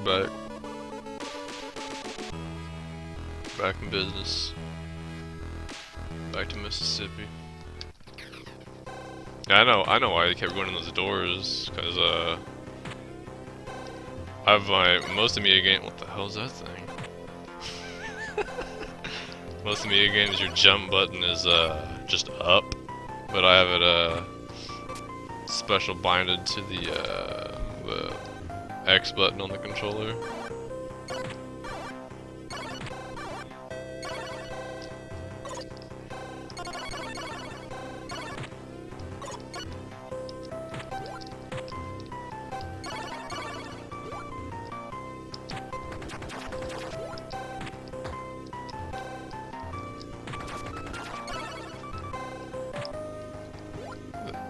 back. Back in business. Back to Mississippi. Yeah, I know why they kept going in those doors, cause I have my most Amiga game. What the hell is that thing? Most Amiga games, your jump button is just up, but I have it special binded to the X button on the controller.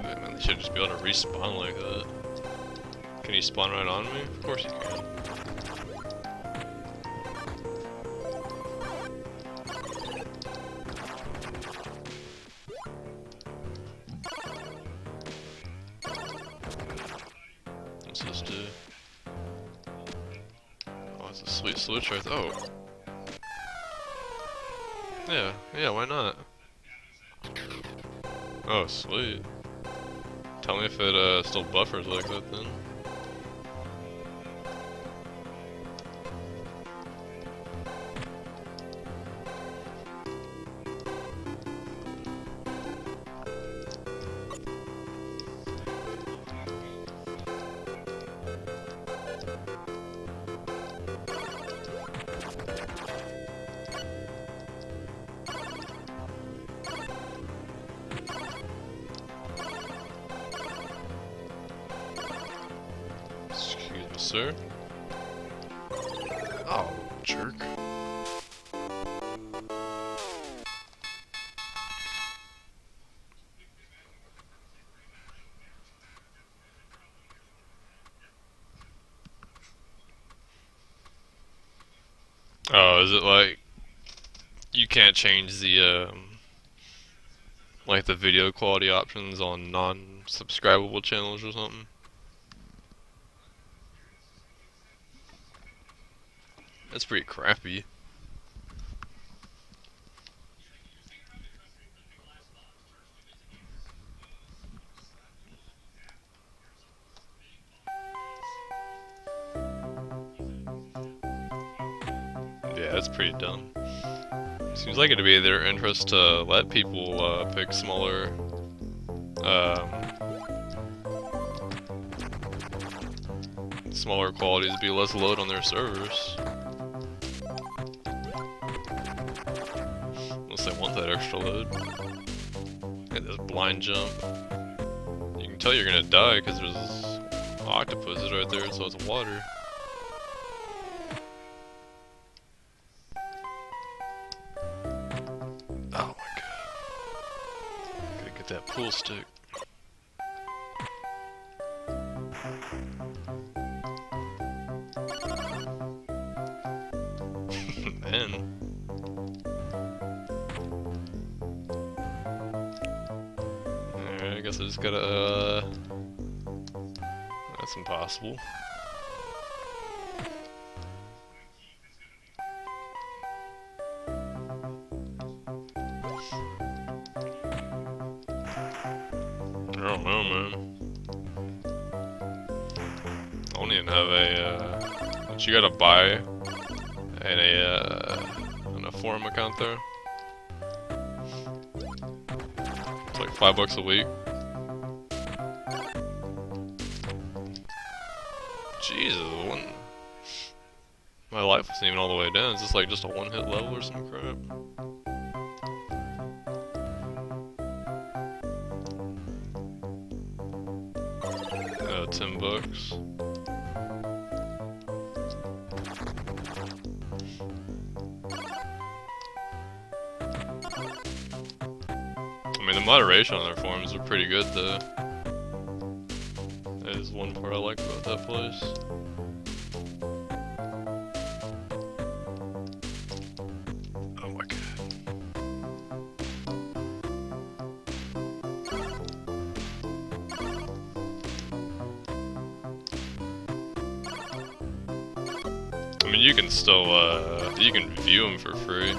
Man, they should just be able to respawn like that. Can you spawn right on me? Of course you can. What's this do? Oh, it's a sweet switch right there. Oh. Yeah, why not? Oh, sweet. Tell me if it still buffers like that then. Excuse me, sir. Oh, jerk. Oh, is it like you can't change the like the video quality options on non-subscribable channels or something? That's pretty crappy. Yeah, that's pretty dumb. Seems like it'd be their interest to let people pick smaller, smaller qualities, be less load on their servers. Unless they want that extra load. Get this blind jump. You can tell you're gonna die because there's octopuses right there, so it's water. Oh my god. Gotta get that pool stick. Man. Alright, I guess I just gotta, that's impossible. I don't know, man. I don't even have a, you gotta buy in a forum account there. It's like $5 a week. Jesus, my life wasn't even all the way down. Is this like just a one-hit level or some crap? $10. I mean, the moderation on their forums are pretty good, though. That is one part I like about that place. Oh my god. I mean, you can still, you can view them for free.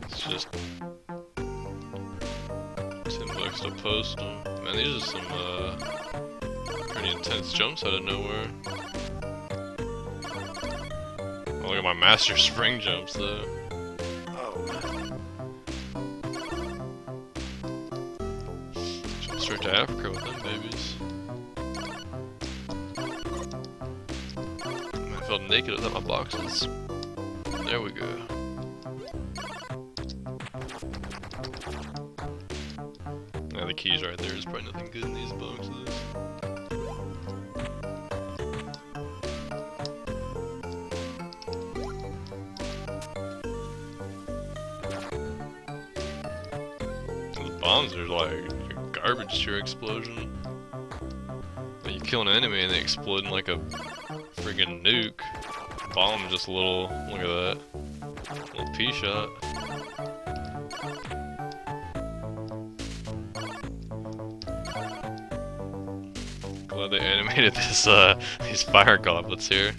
It's just $10 to post them. Man, these are some, pretty intense jumps out of nowhere. Oh, look at my master spring jumps, though. Oh, man. Jump straight to Africa with them babies. I felt naked without my boxes. There we go. Yeah, the key's right there. There's probably nothing good in these boxes. The bombs are like garbage to your explosion. Like you kill an enemy and they explode in like a friggin' nuke. Bomb just a little, look at that. Little pea shot. Glad they animated this, these fire goblets here.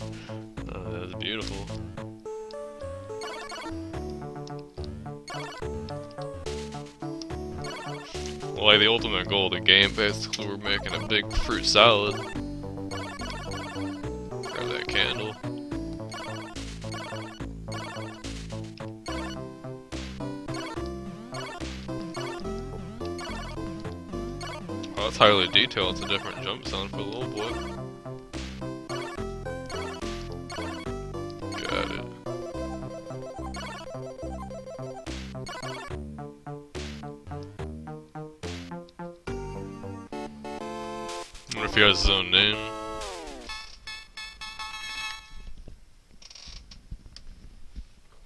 That's beautiful. Well, like the ultimate goal of the game, basically we're making a big fruit salad. Grab that candle. Oh, that's highly detailed. It's a different jump sound for the little boy. Got it. I wonder if he has his own name.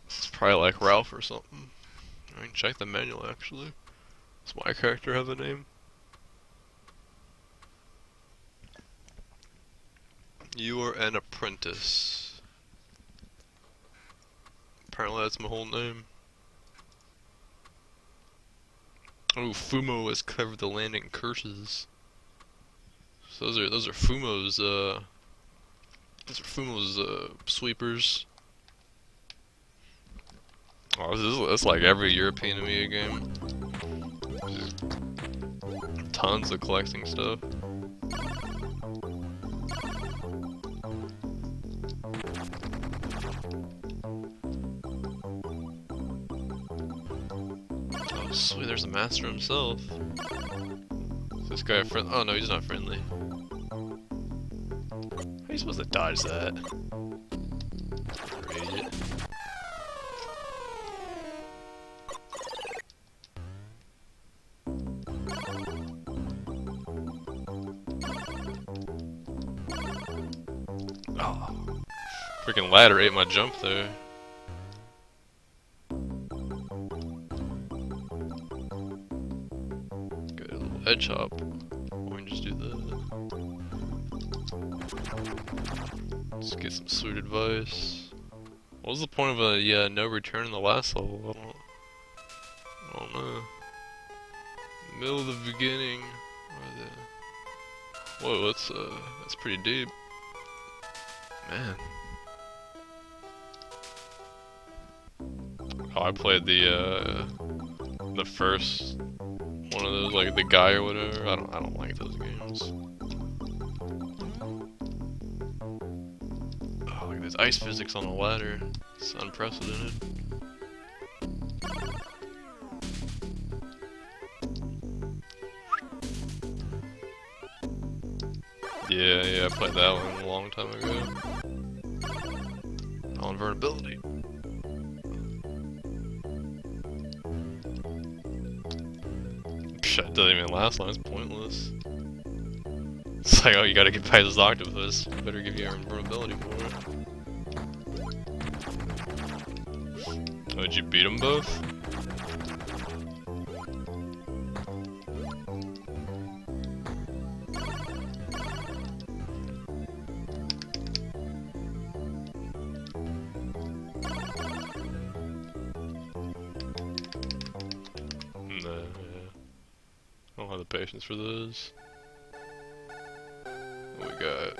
It's probably like Ralph or something. I can check the manual actually. Does my character have a name? You are an apprentice. Apparently that's my whole name. Oh, Fumo has covered the land in curses. So those are Fumo's sweepers. Oh, that's like every European Amiga game. Just tons of collecting stuff. Oh sweet, there's the master himself. Is this guy friendly? Oh no, he's not friendly. How are you supposed to dodge that? Idiot. Oh. Freaking ladder ate my jump there. Good little edge hop. We can just do that. Let's get some sweet advice. What was the point of a no return in the last level? I don't know. Middle of the beginning. Whoa, that's pretty deep. Man. Oh, I played the first one of those, like the guy or whatever. I don't like those games. Oh, look at this ice physics on the ladder. It's unprecedented. Yeah, I played that one a long time ago. On invulnerability. Shit, doesn't even last long, it's pointless. It's like, oh, you gotta get past this octopus. Better give you our invulnerability for it. Oh, did you beat them both? No, yeah. I don't have the patience for those. We got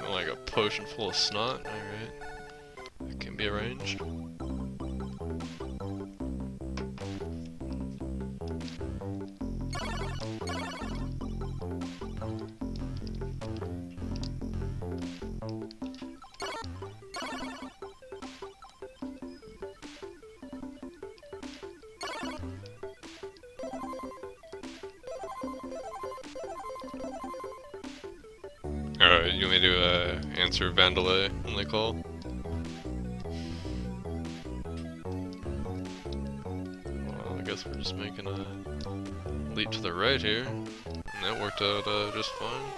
like a potion full of snot. Alright. That can be arranged. Alright, you want me to answer Vandalay when they call? Well, I guess we're just making a leap to the right here. And that worked out just fine.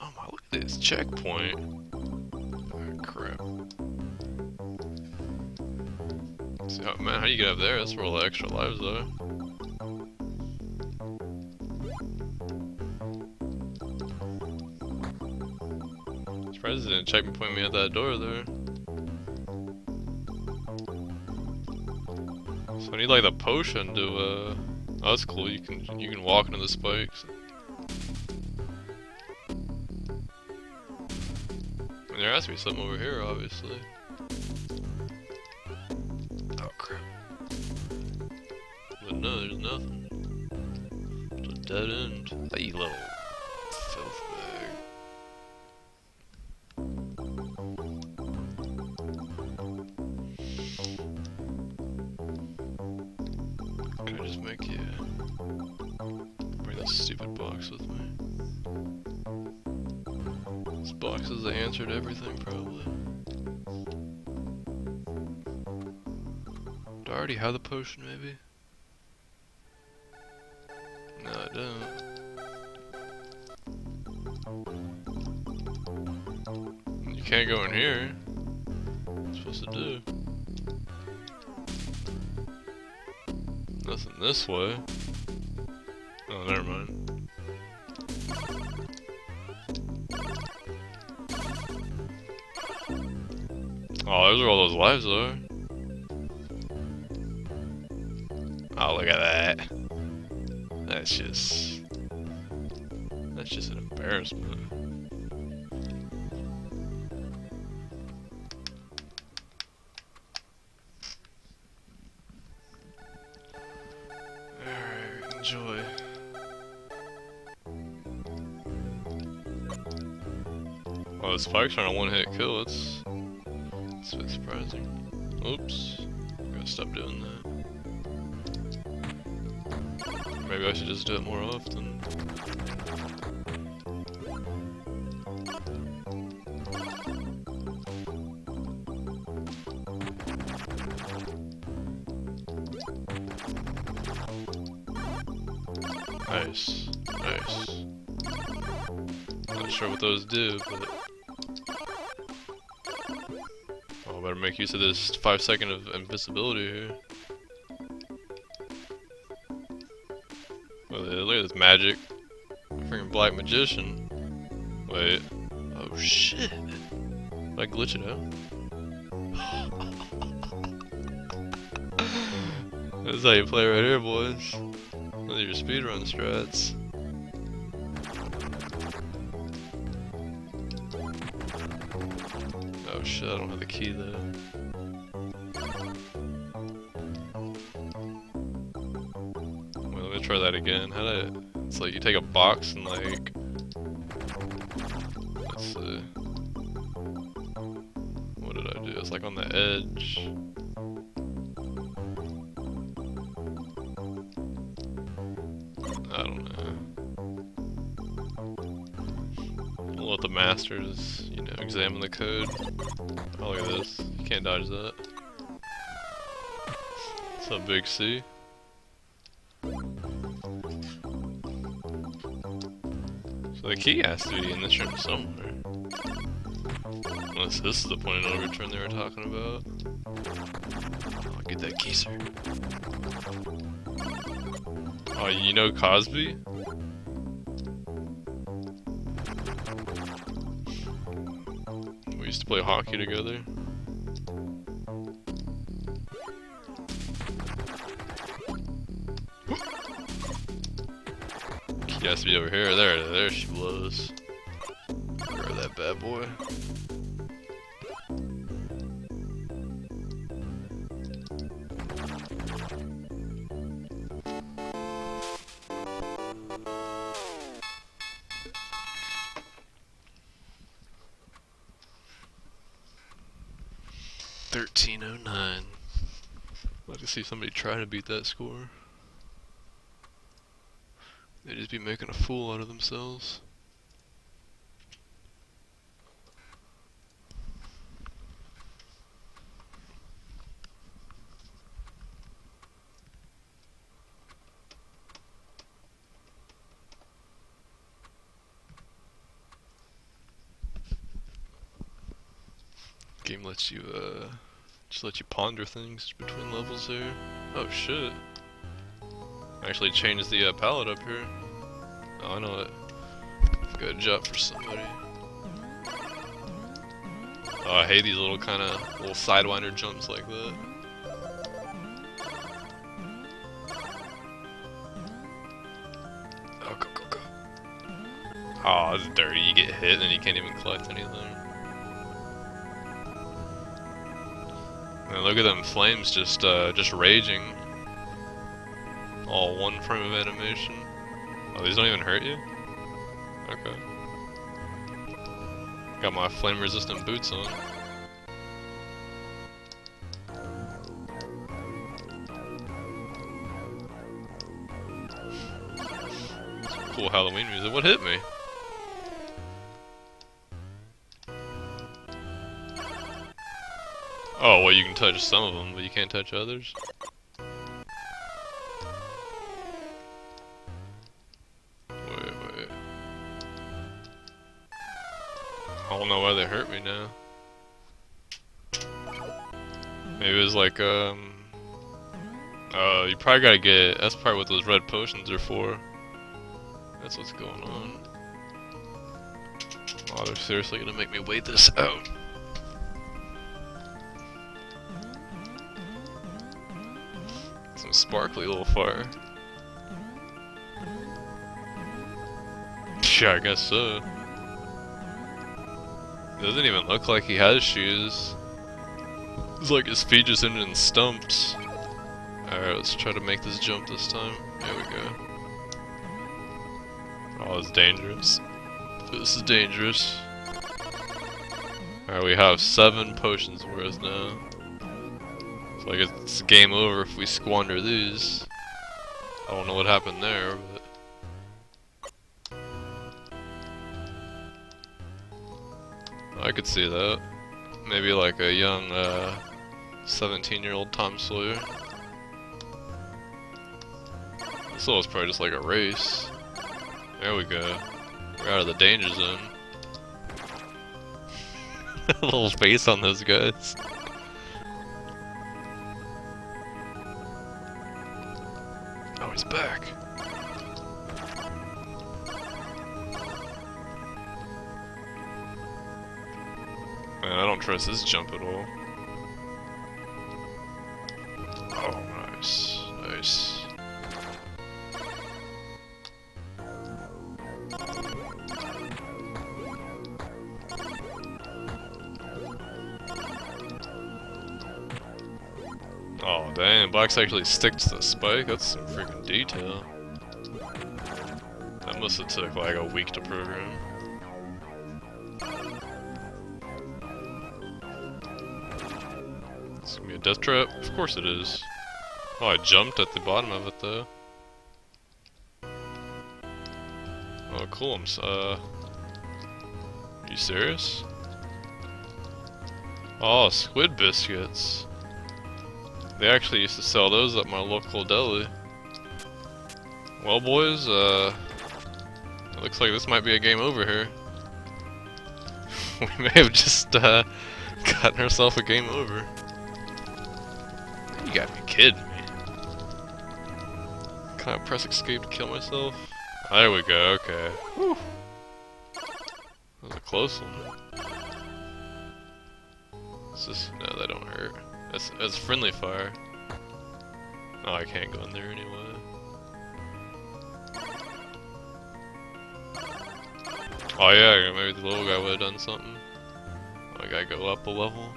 Oh my, look at this checkpoint. Oh crap. See, oh, man, how do you get up there? That's where all the extra lives are. Surprised it didn't checkpoint me at that door there. So I need like the potion to oh, that's cool, you can walk into the spikes. And there has to be something over here, obviously. Oh crap. But no, there's nothing. It's a dead end. Hey, little filth bag. Can I just make you bring this stupid box with me? This box is the answer to everything, probably. Do I already have the potion, maybe? No, I don't. You can't go in here. What am I supposed to do? Nothing this way. Oh, never mind. Oh, those are all those lives are. Oh, look at that. That's just an embarrassment. Alright, enjoy. Oh, the spikes aren't a one-hit kill. It's a bit surprising. Oops. Gotta stop doing that. Maybe I should just do it more often. Nice. Nice. Not sure what those do, but... Oh, better make use of this 5-second of invisibility here. Look at this magic. Freaking black magician. Wait. Oh shit. Did I glitch it out? This is how you play right here, boys. Those are your speedrun strats. Oh shit, I don't have the key though. Try that again. How did it's like you take a box and like, let's see, what did I do? It's like on the edge. I don't know. We'll let the masters, you know, examine the code. Oh, look at this. You can't dodge that. What's up, Big C? So the key has to be in this room somewhere. Unless this is the point of no return they were talking about. I'll get that key, sir. Oh, you know Cosby? We used to play hockey together. She has to be over here. There she blows. Grab that bad boy. $13.09. I'd like to see somebody try to beat that score. They just be making a fool out of themselves. Game lets you just let you ponder things between levels there. Oh shit. Actually changed the palette up here. Oh, I know it. Good job for somebody. Oh, I hate these little little sidewinder jumps like that. Oh, go, go, go. Oh, it's dirty. You get hit and you can't even collect anything. And look at them flames just raging. All one frame of animation. Oh, these don't even hurt you? Okay. Got my flame resistant boots on. Some cool Halloween music. What hit me? Oh, well, you can touch some of them, but you can't touch others? Wait. I don't know why they hurt me now. Maybe it was like, oh, you probably gotta get, that's probably what those red potions are for. That's what's going on. Oh, they're seriously gonna make me wait this out. Some sparkly little fire. Yeah, I guess so. It doesn't even look like he has shoes. It's like his feet just ended in stumps. Alright, let's try to make this jump this time. There we go. Oh, it's dangerous. This is dangerous. Alright, we have 7 potions worth now. It's like it's game over if we squander these. I don't know what happened there, but... I could see that. Maybe like a young 17-year-old Tom Sawyer. This was probably just like a race. There we go. We're out of the danger zone. A little face on those guys. Oh, he's back. Man, I don't trust this jump at all. Oh, nice. Nice. Oh, dang. Blacks actually stick to the spike? That's some freaking detail. That must have took like a week to program. It's gonna be a death trap? Of course it is. Oh, I jumped at the bottom of it though. Oh, cool. Are you serious? Oh, squid biscuits. They actually used to sell those at my local deli. Well, boys, it looks like this might be a game over here. We may have just gotten ourselves a game over. You gotta be kidding me. Can I press escape to kill myself? Oh, there we go, okay. Whew. That was a close one. It's just, no, that don't hurt. That's friendly fire. Oh, I can't go in there anyway. Oh yeah, maybe the little guy would have done something. I gotta go up a level.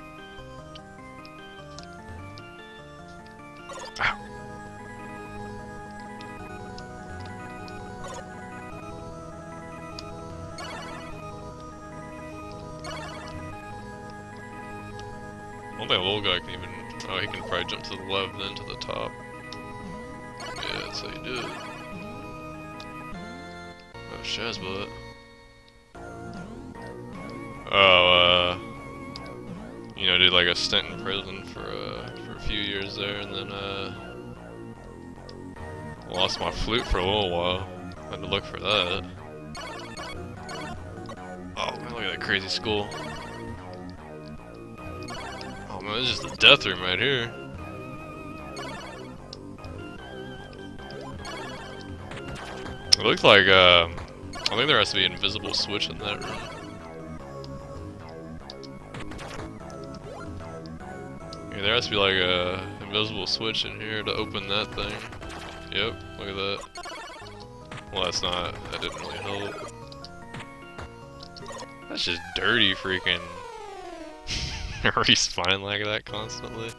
Ow. I don't think a little guy can even... Oh, he can probably jump to the left then to the top. Yeah, that's how you do it. Oh, Shazbot. Oh, you know, did like a stint in prison for a few years there, and then lost my flute for a little while. Had to look for that. Oh man, look at that crazy skull. Oh man, this is just the death room right here. It looked like I think there has to be an invisible switch in that room. Yeah, there has to be like a invisible switch in here to open that thing. Yep, look at that. Well, that's not, that didn't really help. That's just dirty freaking respawn like that constantly.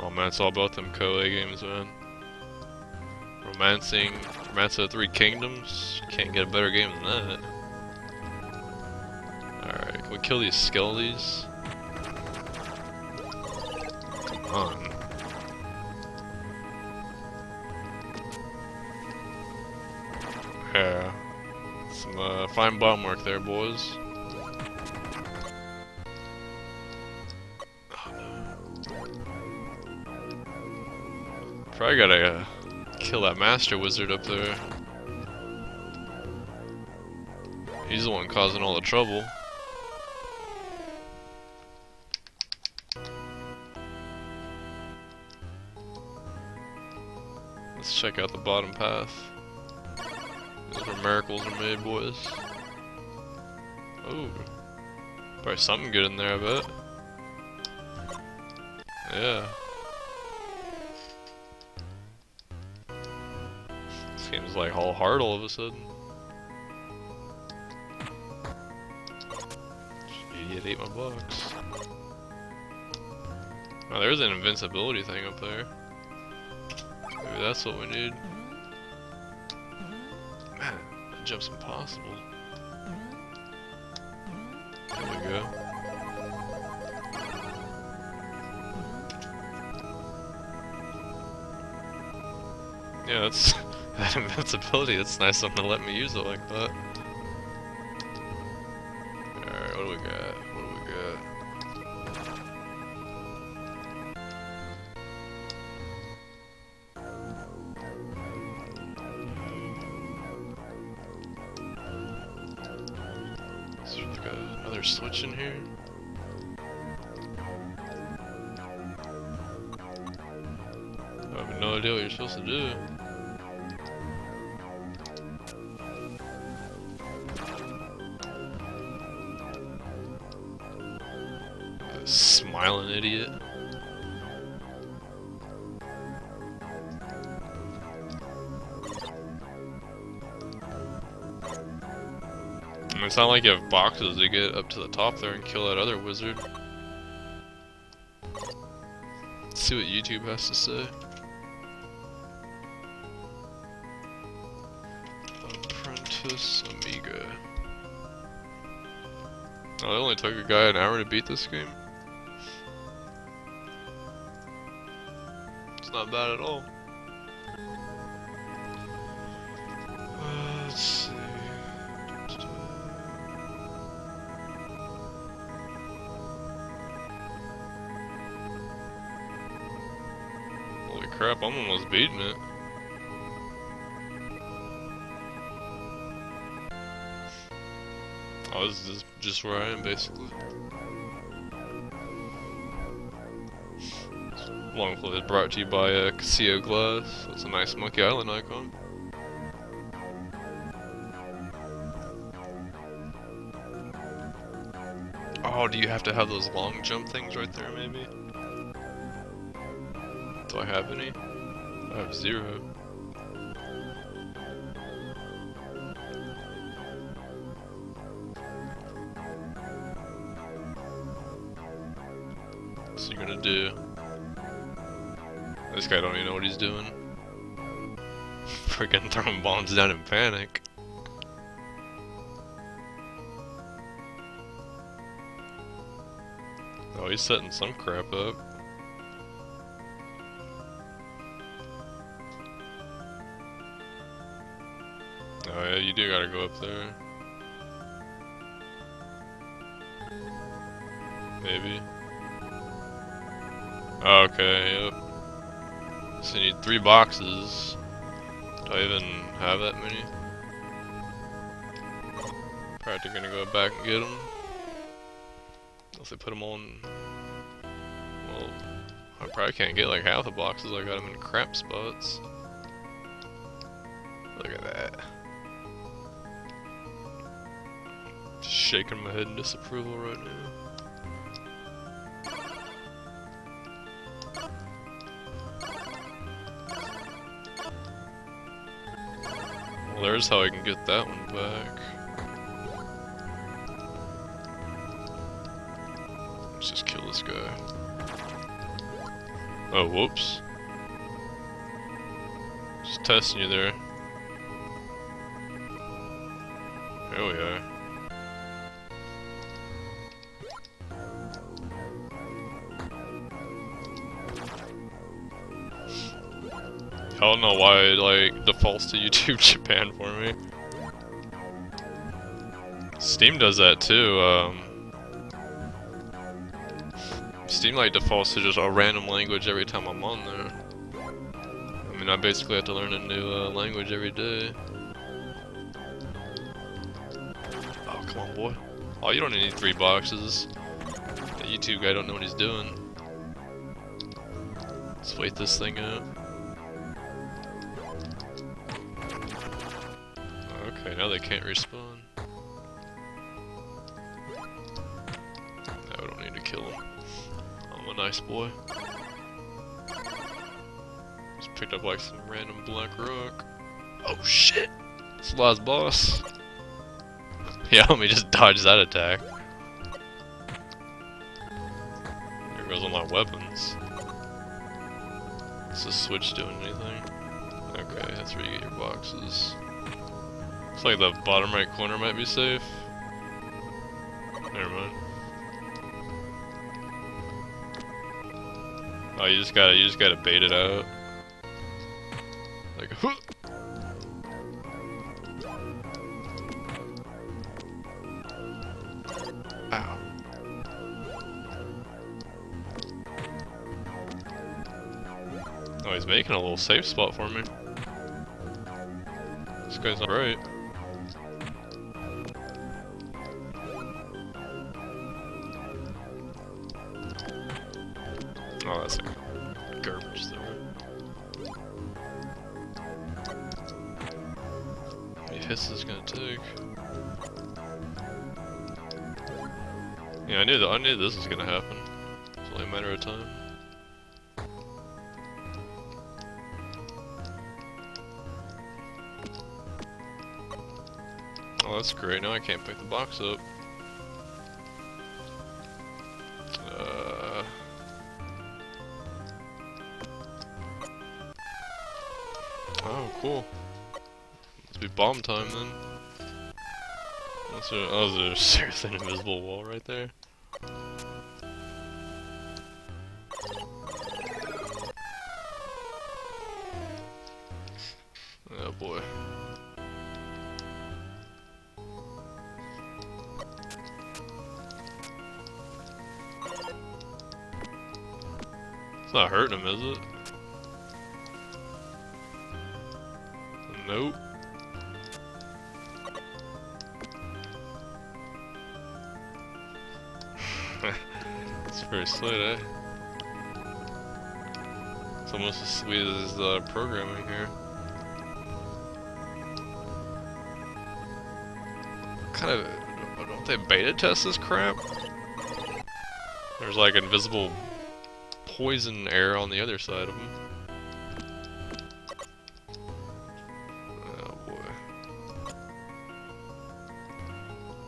Oh man, it's all about them Koei games, man. Romance of the Three Kingdoms. Can't get a better game than that. Alright, can we kill these skellies? Come on. Yeah. Some fine bomb work there, boys. Oh no. Probably gotta kill that master wizard up there. He's the one causing all the trouble. Let's check out the bottom path. This is where miracles are made, boys. Oh, probably something good in there, I bet. Yeah. This game's like all hard all of a sudden. Idiot ate my box. Oh, there's an invincibility thing up there. Maybe that's what we need. Man, that jump's impossible. There we go. Yeah, that's that invincibility. That's nice of them to let me use it like that. Alright, what do we got? What do we got? So we've got another switch in here. I have no idea what you're supposed to do. Smiling idiot. It's not like you have boxes to get up to the top there and kill that other wizard. Let's see what YouTube has to say. Apprentice Amiga. Oh, it only took a guy an hour to beat this game. It's not bad at all. Let's see. Holy crap, I'm almost beating it. Oh, this is just where I am, basically. Long play is brought to you by Casio Glass. That's a nice Monkey Island icon. Oh, do you have to have those long jump things right there, maybe? Do I have any? I have 0. What's he gonna do? This guy don't even know what he's doing. Freaking throwing bombs down in panic. Oh, he's setting some crap up. Oh yeah, you do gotta go up there. Maybe. Okay, yep. So you need 3 boxes. Do I even have that many? Probably gonna go back and get them. Unless I put them on. Well, I probably can't get like half the boxes. I got them in crap spots. Look at that. Just shaking my head in disapproval right now. Well, there's how I can get that one back. Let's just kill this guy. Oh, whoops. Just testing you there. Here we are. I don't know why it like defaults to YouTube Japan for me. Steam does that too. Steam like defaults to just a random language every time I'm on there. I mean, I basically have to learn a new language every day. Oh, come on, boy. Oh, you don't need 3 boxes. The YouTube guy don't know what he's doing. Let's wait this thing out. Okay, now they can't respawn. No, we don't need to kill him. I'm a nice boy. Just picked up like some random black rock. Oh shit! It's the last boss. Yeah, let me just dodge that attack. There goes all my weapons. Is this switch doing anything? Okay, that's where you get your boxes. Looks like the bottom right corner might be safe. Never mind. Oh, you just gotta bait it out. Like, huh! Ow. Oh, he's making a little safe spot for me. This guy's not right. Oh, that's like garbage there. How many hits is gonna take? Yeah, I knew this was gonna happen. It's only a matter of time. Oh, that's great. Now I can't pick the box up. Oh, cool. Must be bomb time then. Oh, there's a seriously invisible wall right there. Oh boy. It's not hurting him, is it? Nope. It's very slight, eh? It's almost as sweet as the programming here. Kind of, don't they beta test this crap? There's like invisible poison air on the other side of them. Oh boy.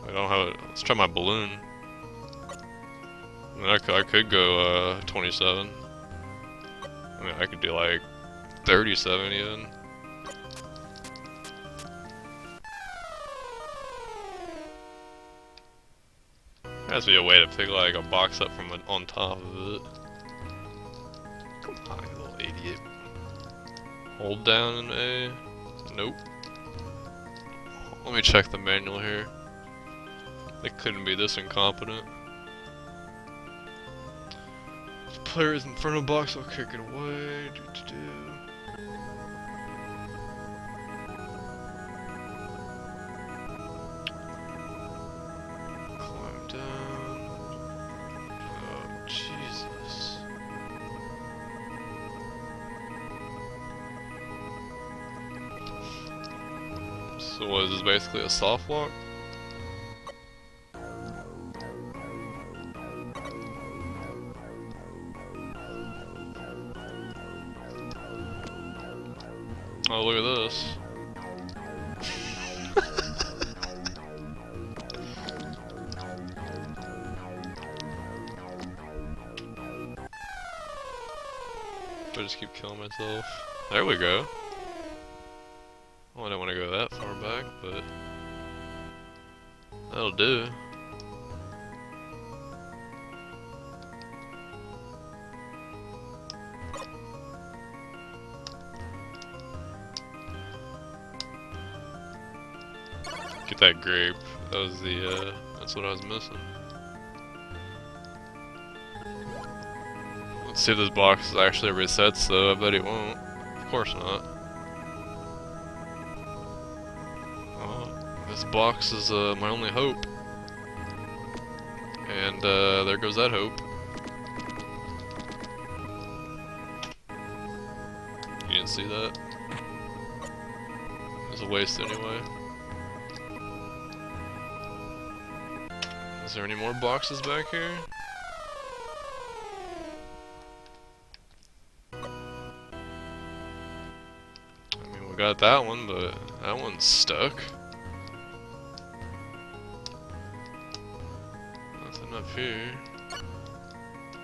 I don't have it. Let's try my balloon. I mean, I could go 27. I mean, I could do like 37 even. There has to be a way to pick like a box up from on top of it. Come on, you little idiot. Hold down an A. Nope. Let me check the manual here. They couldn't be this incompetent. If the player is in front of the box, I'll kick it away. Climb down. Oh, Jesus. So what is this, basically a soft walk? Oh, look at this. I just keep killing myself. There we go. Well, I don't want to go that far back, but that'll do. Get that grape. That was the, that's what I was missing. Let's see if this box actually resets though. I bet it won't. Of course not. Oh, this box is, my only hope. And, there goes that hope. You didn't see that? It was a waste anyway. Is there any more boxes back here? I mean, we got that one, but that one's stuck. Nothing up here.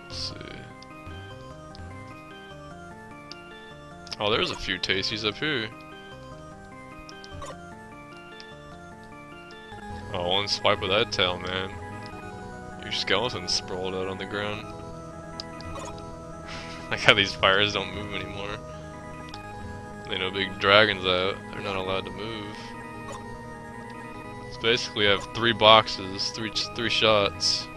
Let's see. Oh, there's a few tasties up here. Oh, one swipe of that tail, man. Your skeleton's sprawled out on the ground. Like how these fires don't move anymore. They know big dragon's out. They're not allowed to move. So basically, I have 3 boxes, three shots.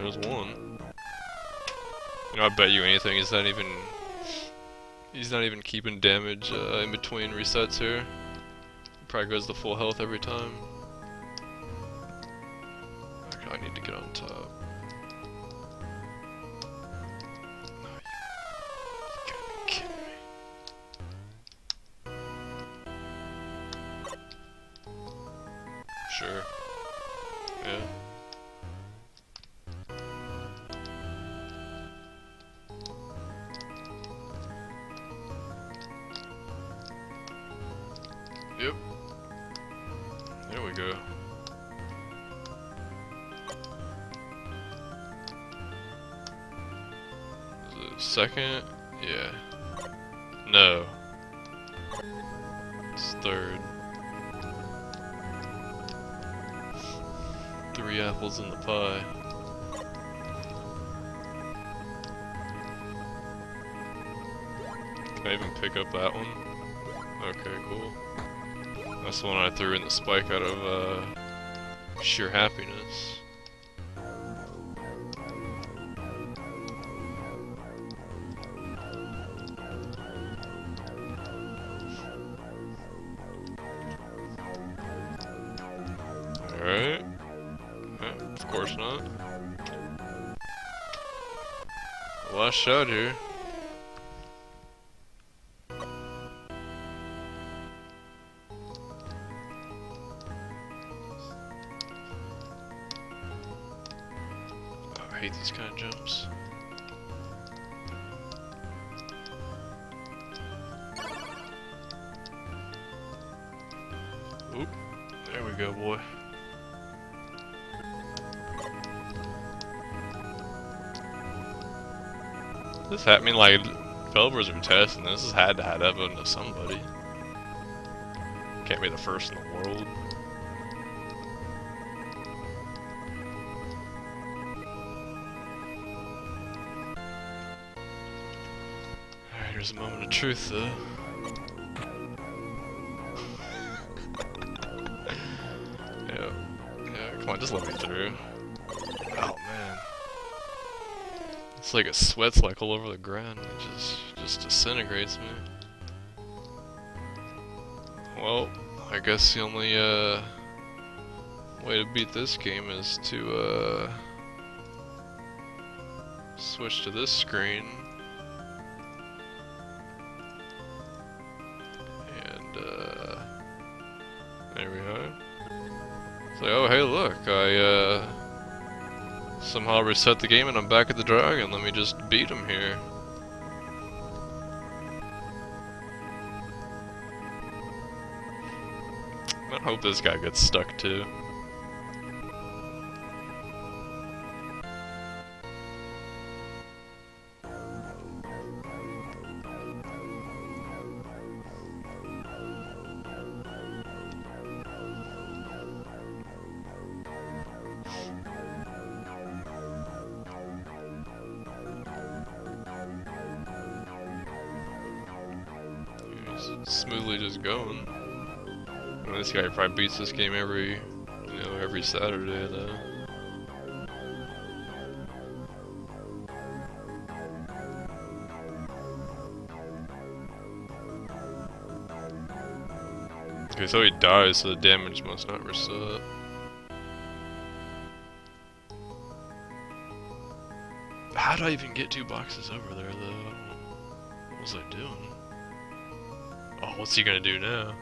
There's one. You know, I bet you anything he's not even keeping damage in between resets here. He probably goes to full health every time. Okay, I need to get on top. No, you gotta be kidding me. Sure. Yeah. Yep. There we go. Is it second? Yeah. No. It's third. 3 apples in the pie. Can I even pick up that one? Okay, cool. That's the one I threw in the spike out of sheer happiness. Alright. Of course not. last shot here. I hate these kind of jumps. Oop, there we go, boy. This had me like developers are testing this. This had to have happened to somebody. Can't be the first in the world. Alright, here's a moment of truth though. Yeah, come on, just let me through. Oh man. It's like it sweats like all over the ground. It just disintegrates me. Well, I guess the only way to beat this game is to switch to this screen. And there we are. It's like, oh hey look, I somehow reset the game and I'm back at the dragon. Let me just beat him here. I hope this guy gets stuck too. Smoothly just going. And this guy probably beats this game every Saturday though. Okay, so he dies, so the damage must not reset. How did I even get 2 boxes over there though? What was I doing? Oh, what's he gonna do now?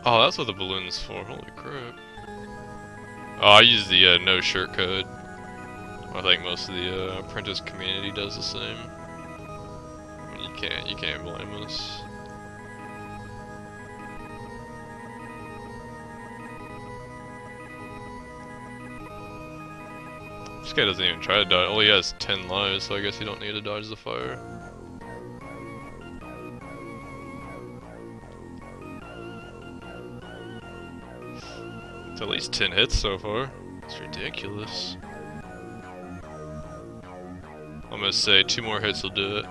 Oh, that's what the balloon's for. Holy crap. Oh, I use the no shirt code. I think most of the Apprentice community does the same. You can't blame us. This guy doesn't even try to dodge. Oh, he has 10 lives, so I guess you don't need to dodge the fire. It's at least 10 hits so far. It's ridiculous. I'm gonna say 2 more hits will do it.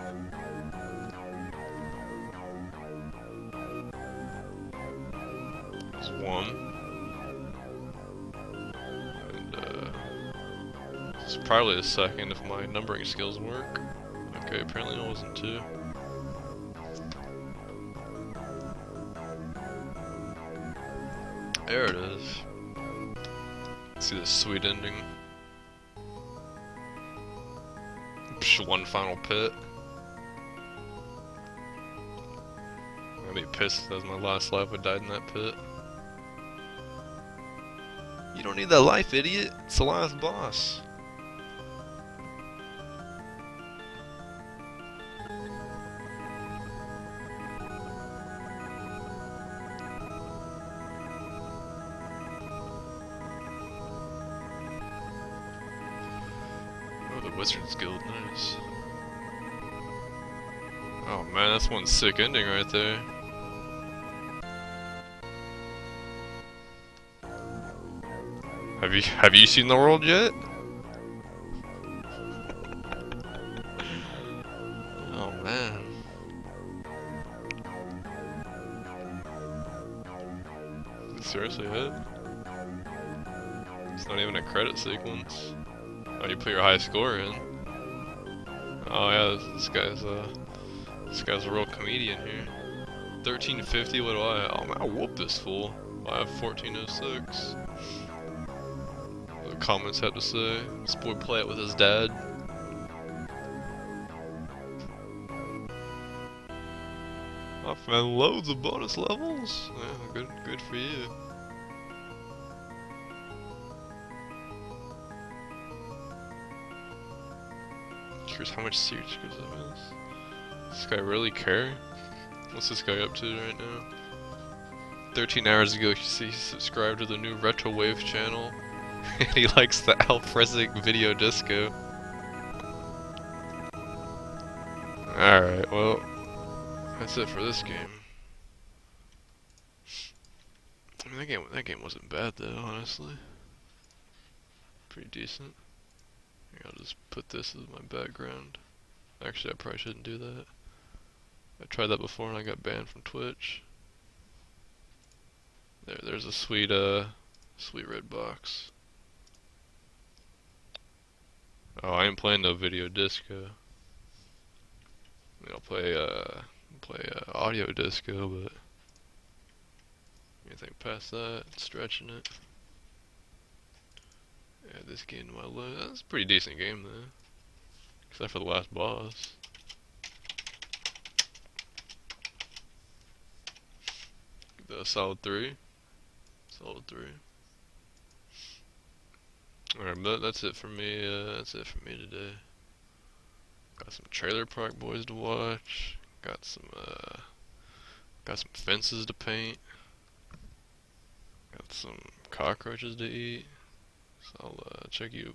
There's 1. It's probably the 2nd if my numbering skills work. Okay, apparently it wasn't 2. There it is. Let's see the sweet ending. Psh, 1 final pit. I'd be pissed if that was my last life I died in that pit. You don't need that life, idiot. It's the last boss. Oh, the Wizard's Guild, nice. Oh man, that's one sick ending right there. Have you seen the world yet? Oh man. Seriously, hit? It's not even a credit sequence. Oh, you put your high score in. Oh yeah, this guy's a real comedian here. 1350. What do I? Oh man, I'll whoop this fool. I have 1406. What the comments have to say. This boy play it with his dad. I found loads of bonus levels. Yeah, good for you. Curious how much serious goes up is. Does this guy really care? What's this guy up to right now? 13 hours ago, he subscribed to the new Retro Wave channel. And he likes the Alfresic video disco. Alright, well, that's it for this game. I mean, that game wasn't bad though, honestly. Pretty decent. Here, I'll just put this as my background. Actually, I probably shouldn't do that. I tried that before and I got banned from Twitch. There's a sweet red box. Oh, I ain't playing no video disco. I mean, I'll play audio disco, but anything past that, stretching it. Yeah, this game to my list. That's a pretty decent game though, except for the last boss. The solid 3. Solid 3. Alright, but that's it for me. That's it for me today. Got some Trailer Park Boys to watch. Got some fences to paint. Got some cockroaches to eat. So I'll check you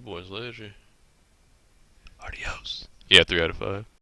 boys later. Adios. Yeah, 3 out of 5.